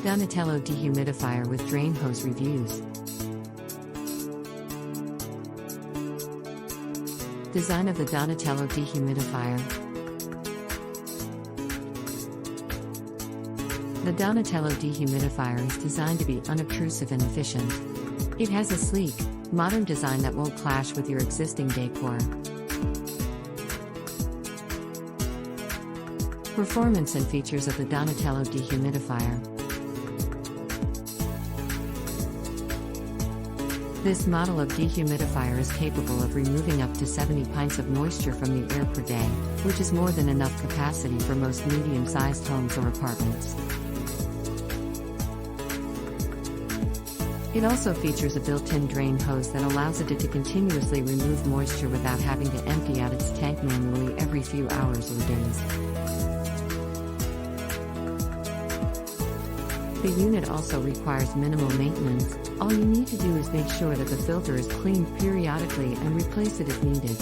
Donatello Dehumidifier with Drain Hose Reviews. Design of the Donatello Dehumidifier. The Donatello Dehumidifier is designed to be unobtrusive and efficient. It has a sleek, modern design that won't clash with your existing decor. Performance and features of the Donatello Dehumidifier. This model of dehumidifier is capable of removing up to 70 pints of moisture from the air per day, which is more than enough capacity for most medium-sized homes or apartments. It also features a built-in drain hose that allows it to continuously remove moisture without having to empty out its tank manually every few hours or days. The unit also requires minimal maintenance. All you need to do is make sure that the filter is cleaned periodically and replace it if needed.